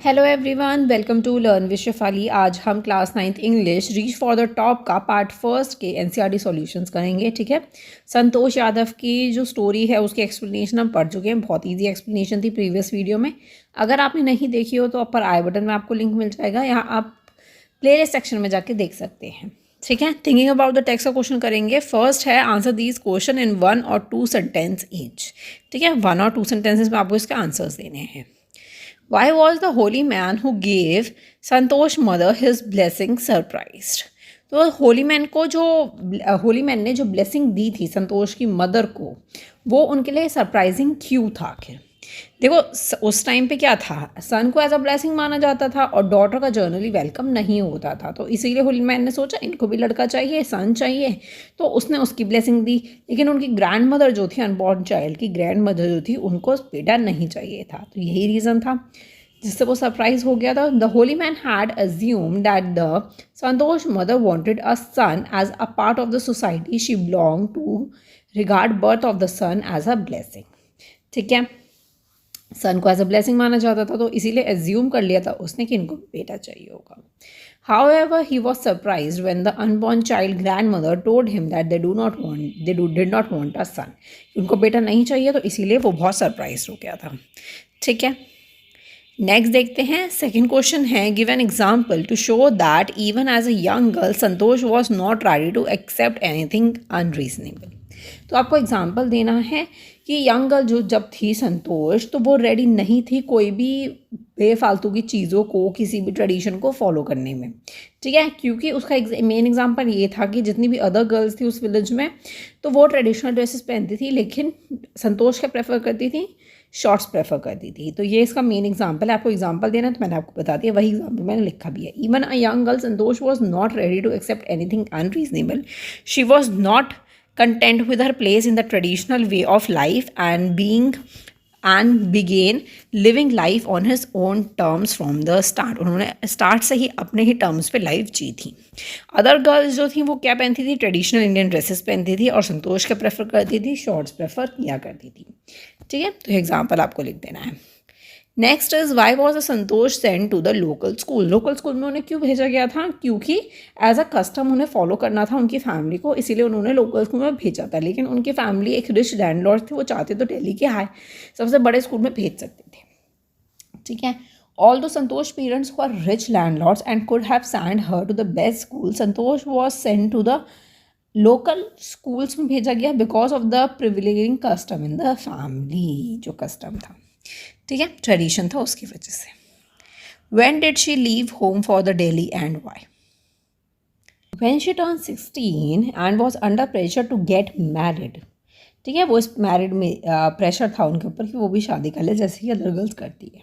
Hello everyone, welcome to learn with Shefali. आज हम class 9th English reach for the top का part first के NCERT solutions करेंगे। ठीक है, संतोष यादव की जो स्टोरी है उसकी एक्सप्लेनेशन हम पढ़ चुके हैं। बहुत इजी एक्सप्लेनेशन थी प्रीवियस वीडियो में। अगर आपने नहीं देखी हो तो ऊपर आई बटन में आपको लिंक मिल जाएगा, यहाँ आप प्लेलिस्ट सेक्शन में जाके देख सकते हैं। ठीक है, थिंकिंग अबाउट द टेक्स्ट का क्वेश्चन करेंगे। फर्स्ट है आंसर दीज क्वेश्चन इन 1 और 2 सेंटेंस ईच। ठीक है, 1 और 2 सेंटेंसेस में आपको इसके आंसर्स देने हैं। Why was the holy man who gave Santosh mother his blessing surprised? तो होली मैन ने जो ब्लेसिंग दी थी संतोष की मदर को, वो उनके लिए सरप्राइजिंग क्यों था? आखिर देखो, उस टाइम पे क्या था, सन को एज अ ब्लेसिंग माना जाता था और डॉटर का जनरली वेलकम नहीं होता था। तो इसीलिए होली मैन ने सोचा इनको भी लड़का चाहिए, सन चाहिए, तो उसने उसकी ब्लेसिंग दी। लेकिन उनकी ग्रैंड मदर जो थी, अनबॉर्न चाइल्ड की ग्रैंड मदर जो थी, उनको बेटा नहीं चाहिए था। तो यही रीज़न था जिससे वो सरप्राइज हो गया था। The holy man had assume that the Santosh mother wanted a son as a part of the society she belong to, regard birth of the son as a blessing. ठीक है, सन को एज अ ब्लेसिंग माना जाता था, तो इसीलिए assume कर लिया था उसने कि इनको बेटा चाहिए होगा। However, he was surprised when the unborn child grandmother told him that they did not want a son. उनको बेटा नहीं चाहिए, तो इसीलिए वो बहुत सरप्राइज हो गया था। ठीक है, नेक्स्ट देखते हैं। सेकेंड क्वेश्चन है, give an example to show that even as a young girl Santosh was not ready to accept anything unreasonable. तो आपको एग्जाम्पल देना है कि यंग गर्ल जो जब थी संतोष, तो वो रेडी नहीं थी कोई भी बेफालतू की चीज़ों को, किसी भी ट्रेडिशन को फॉलो करने में। ठीक है, क्योंकि उसका मेन एग्जाम्पल ये था कि जितनी भी अदर गर्ल्स थी उस विलेज में, तो वो ट्रेडिशनल ड्रेसेस पहनती थी, लेकिन संतोष क्या प्रेफर करती थी, शॉर्ट्स प्रेफर करती थी। तो ये इसका मेन एग्जाम्पल है। आपको एग्जाम्पल देना है तो मैंने आपको बता दिया, वही एग्जाम्पल मैंने लिखा भी है। Even a young girl Santosh was not ready to accept anything unreasonable. She was not content with her place in the traditional way of life and began living life on his own terms from the start. उन्होंने start से ही अपने ही terms पे life जी थी। Other girls जो थी वो क्या पहनती थी, ट्रेडिशनल इंडियन ड्रेसेस पहनती थी, और संतोष क्या प्रेफर करती थी, शॉर्ट्स प्रेफर किया करती थी। ठीक है, तो एग्जाम्पल आपको लिख देना है। Next is why was a Santosh send to the local school. Local school में उन्हें क्यों भेजा गया था? क्योंकि एज अ कस्टम उन्हें फॉलो करना था उनकी फैमिली को, इसीलिए उन्होंने लोकल स्कूल में भेजा था। लेकिन उनकी फैमिली एक रिच लैंडलॉर्ड थे, वो चाहते तो दिल्ली के हाई सबसे बड़े स्कूल में भेज सकते थे। ठीक है, although Santosh parents were rich landlords and could have send her to the best school, Santosh was send to the local schools में भेजा गया because of the privileging custom in the family. जो कस्टम था, ठीक है, ट्रेडिशन था, उसकी वजह से। When did she leave home for the Delhi and why? When she turned 16 and was under pressure to get married. ठीक है, वो इस मैरिड में प्रेशर था उनके ऊपर कि वो भी शादी कर ले जैसे कि अदर गर्ल्स करती है।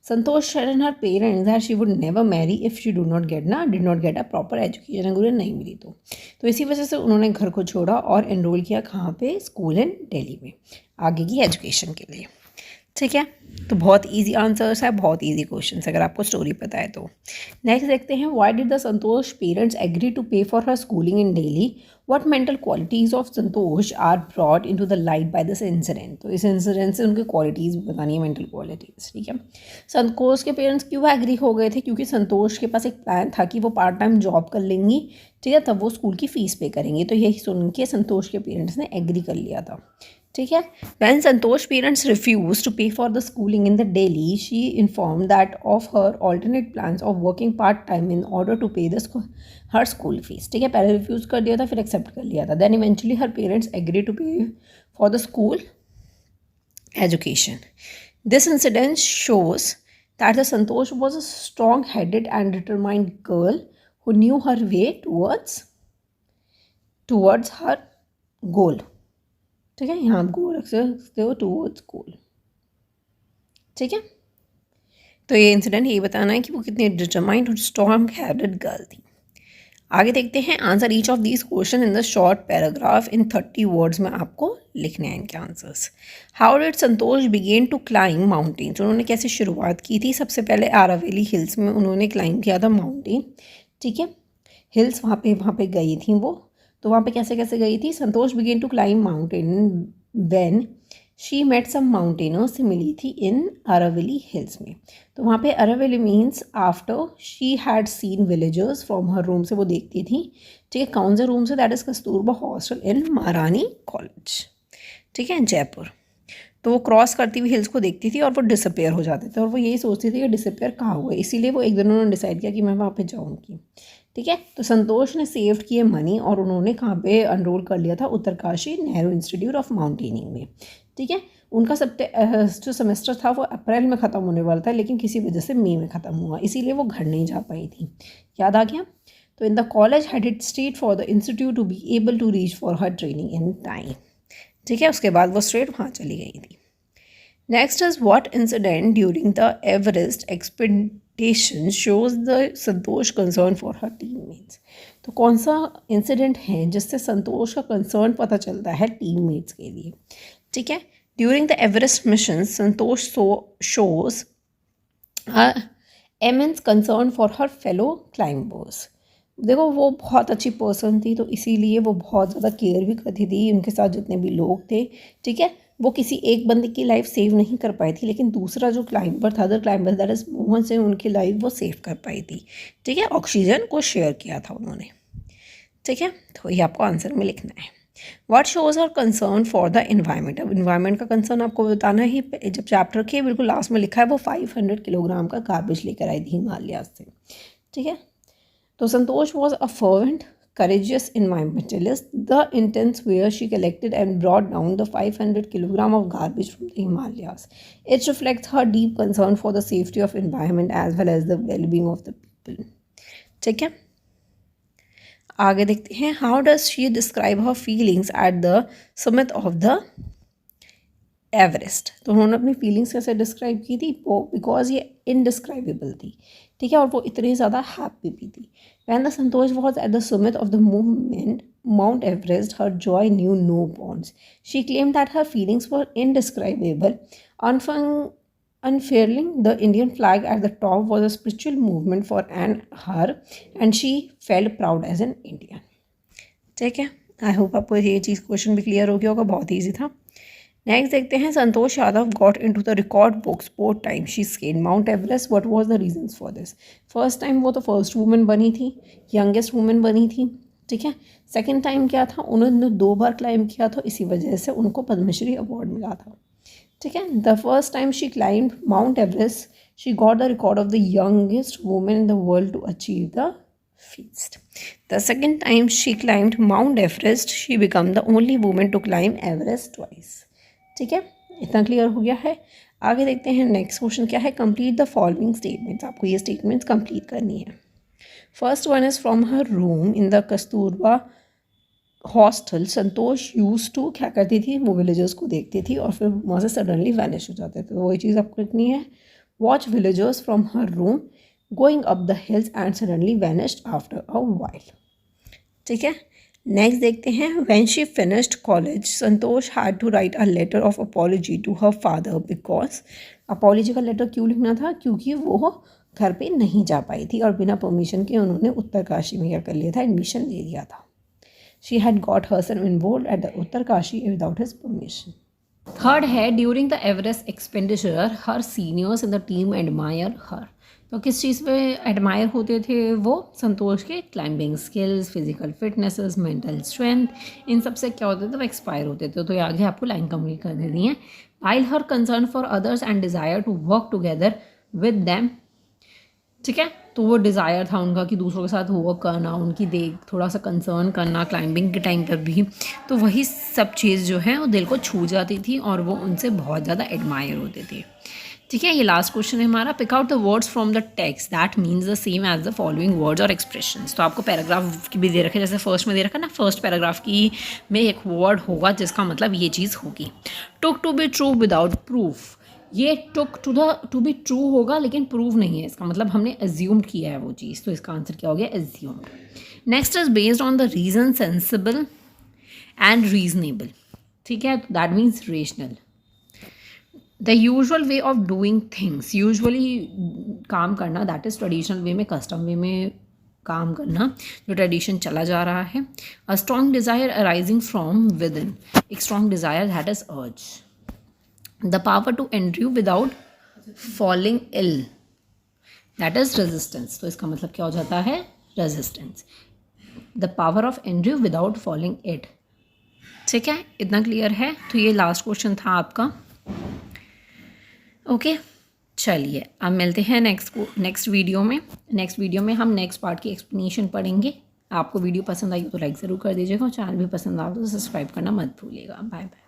Santosh and her parents that she would never marry if she did not get a proper education, अगर उन्हें नहीं मिली तो इसी वजह से उन्होंने घर को छोड़ा और एनरोल किया कहाँ पे, स्कूल इन दिल्ली में, आगे की एजुकेशन के लिए। ठीक है, तो बहुत इजी आंसर्स है, बहुत इजी क्वेश्चन अगर आपको स्टोरी पता है तो। नेक्स्ट देखते हैं, why did the Santosh parents agree to pay for her schooling in Delhi? What mental qualities of Santosh are brought into the light by this incident? तो इस इंसिडेंट से उनकी क्वालिटीज़ भी बतानी है, मेंटल क्वालिटीज़। ठीक है, संतोष के पेरेंट्स क्यों एग्री हो गए थे? क्योंकि संतोष के पास एक प्लान था कि वो पार्ट टाइम जॉब कर लेंगी, ठीक है, तब वो स्कूल की फ़ीस पे करेंगे। तो यही सुन के संतोष के पेरेंट्स ने एग्री कर लिया था। ठीक है, when Santosh parents refused to pay for the schooling in the Delhi, she informed that of her alternate plans of working part time in order to pay her school fees. ठीक है, पहले refuse कर दिया था, फिर accept कर लिया था। Then eventually her parents agreed to pay for the school education. This incident shows that the Santosh was a strong-headed and determined girl who knew her way towards her goal. ठीक है, यहाँ आप गोल रख सकते हो, टूवर्ड्स गोल। ठीक है, तो ये इंसिडेंट यही बताना है कि वो कितनी डिटरमाइंड और स्ट्रॉन्ग हेडेड गर्ल थी। आगे देखते हैं, answer each of these questions in the short paragraph in 30 words में आपको लिखने हैं इनके answers. How did Santosh begin to climb mountains? उन्होंने कैसे शुरुआत की थी? सबसे पहले आरावली हिल्स में उन्होंने क्लाइंब किया था माउंटेन। ठीक है, हिल्स वहाँ पे गई थी वो। तो वहाँ पे कैसे कैसे गई थी? Santosh begin to climb mountain when she met some mountaineers से मिली थी इन अरावली हिल्स में। तो वहाँ पे Aravalli means after she had seen villagers from her room से वो देखती थी। ठीक है, कौन से रूम से? दैट इज़ कस्तूरबा हॉस्टल इन महारानी कॉलेज, ठीक है, जयपुर। तो वो क्रॉस करती हुई हिल्स को देखती थी और वो डिसअपेयर हो जाते थे और वो यही सोचती थी कि डिसअपेयर कहाँ हुए, इसीलिए वो एक दिन उन्होंने डिसाइड किया कि मैं वहाँ पे जाऊँगी। ठीक है, तो संतोष ने सेव किए मनी और उन्होंने कहाँ पे अनरोल कर लिया था? Uttarkashi Nehru institute of mountaineering में। ठीक है, उनका जो सेमेस्टर था वो अप्रैल में ख़त्म होने वाला था, लेकिन किसी वजह से मई में ख़त्म हुआ, इसीलिए वो घर नहीं जा पाई थी। याद आ गया? तो in the college headed straight for the institute to be able to reach for her training in time. ठीक है, उसके बाद वो स्ट्रेट वहाँ चली गई थी। Next is what incident during the Everest expedition shows the Santosh concern for her teammates. तो कौन सा इंसिडेंट है जिससे संतोष का कंसर्न पता चलता है टीममेट्स के लिए? ठीक है, during the Everest mission Santosh shows immense concern for her fellow climbers. देखो, वो बहुत अच्छी पर्सन थी, तो इसीलिए वो बहुत ज़्यादा केयर भी करती थी उनके साथ जितने भी लोग थे। ठीक है, वो किसी एक बंदे की लाइफ सेव नहीं कर पाई थी, लेकिन दूसरा जो क्लाइंबर था, other climber that is Mohan से उनकी लाइफ वो सेव कर पाई थी। ठीक है, ऑक्सीजन को शेयर किया था उन्होंने। ठीक है, तो ये आपको आंसर में लिखना है। What shows her concern for the environment. अब इन्वायरमेंट का कंसर्न आपको बताना ही, जब चैप्टर के बिल्कुल लास्ट में लिखा है, वो 500 किलोग्राम का गार्बेज लेकर आई थी हिमालय से। ठीक है, तो संतोष was a fervent, courageous environmentalist. The intents where she collected and brought down the 500 kilogram of garbage from the Himalayas. It reflects her deep concern for the safety of environment as well as the well-being of the people. ठीक है, आगे देखते हैं। How does she describe her feelings at the summit of the Everest? तो उन्होंने अपनी feelings कैसे describe की थी? वो बिकॉज ये इनडिस्क्राइबेबल थी। ठीक है, और वो इतनी ज़्यादा हैप्पी भी थी। When the Santosh was at the summit of the movement Mount Everest, her joy knew no bounds. She claimed that her feelings were indescribable. Unfurling the Indian flag at the top was a spiritual movement for her, and she felt proud as an Indian. ठीक है, I hope आपको ये चीज़ question भी clear हो गया होगा, बहुत easy था। नेक्स्ट देखते हैं। Santosh Yadav got into the record books both time she scaled Mount Everest. What was the reasons for this? First time वो तो फर्स्ट वुमेन बनी थी, यंगेस्ट वुमेन बनी थी। ठीक है, सेकंड टाइम क्या था, उन्होंने 2 बार क्लाइंब किया था, इसी वजह से उनको पद्मश्री अवार्ड मिला था। ठीक है, the first time she climb Mount Everest she got the record of the youngest women in the world to achieve the feast. The second time she climbed Mount Everest, she became the only woman to climb Everest twice. ठीक है, इतना clear हो गया है। आगे देखते हैं next question क्या है। Complete the following statements. आपको ये स्टेटमेंट्स कंप्लीट करनी है। First one is from her room in the Kasturba hostel Santosh use to क्या करती थी? वो विलेजर्स को देखती थी और फिर वहाँ से सडनली वैनिश हो जाते थे। तो वही चीज़ आपको लिखनी है। Watch villagers from her room going up the hills and suddenly vanished after a while. ठीक है, नेक्स्ट देखते हैं। When she finished college Santosh had to write a letter of apology to her father because apology का letter क्यों लिखना था? क्योंकि वो घर पे नहीं जा पाई थी और बिना परमिशन के उन्होंने उत्तरकाशी में क्या कर लिया था? एडमिशन ले लिया था। She had got herself involved at the Uttarkashi without his permission. Third है during the Everest expenditure her seniors in the team admire her. तो किस चीज़ पे एडमायर होते थे वो? संतोष के climbing skills, physical fitnesses, mental strength, इन सब से क्या होते थे? वो एक्सपायर होते थे। तो ये आगे आपको लाइन कंप्लीट कर देनी है। While her concern for others and desire to work together with them. ठीक है, तो वो डिज़ायर था उनका कि दूसरों के साथ वर्क करना, उनकी देख थोड़ा सा कंसर्न करना क्लाइंबिंग के टाइम पर भी। तो वही सब चीज़ जो है वो दिल को छू जाती थी और वो उनसे बहुत ज़्यादा एडमायर होते थे। ठीक है, ये लास्ट क्वेश्चन है हमारा। Pick out the words from the text that means the same as the following words और एक्सप्रेशंस। तो आपको पैराग्राफ की भी दे रखे, जैसे फर्स्ट में दे रखा ना, फर्स्ट पैराग्राफ की में एक वर्ड होगा जिसका मतलब ये चीज़ होगी। Took to be true without proof. ये टुक टू बी ट्रू होगा लेकिन प्रूव नहीं है, इसका मतलब हमने एज्यूम्ड किया है वो चीज़, तो इसका आंसर क्या हो गया? Assumed. Next is based on the reason, sensible and reasonable. ठीक है, तो that means rational. The usual way of doing things, usually काम करना, दैट इज़ ट्रेडिशनल वे में, कस्टम वे में काम करना जो ट्रेडिशन चला जा रहा है। A strong desire arising from within, एक strong desire that is urge. The power to endure without falling ill, that is resistance. तो इसका मतलब क्या हो जाता है, resistance. The power of endure without falling it. ठीक है, इतना क्लियर है। तो ये लास्ट क्वेश्चन था आपका। ओके चलिए अब मिलते हैं नेक्स्ट वीडियो में। नेक्स्ट वीडियो में हम नेक्स्ट पार्ट की एक्सप्लेनेशन पढ़ेंगे। आपको वीडियो पसंद आई हो तो लाइक ज़रूर कर दीजिएगा, और चैनल भी पसंद आए तो सब्सक्राइब करना मत भूलिएगा। Bye bye.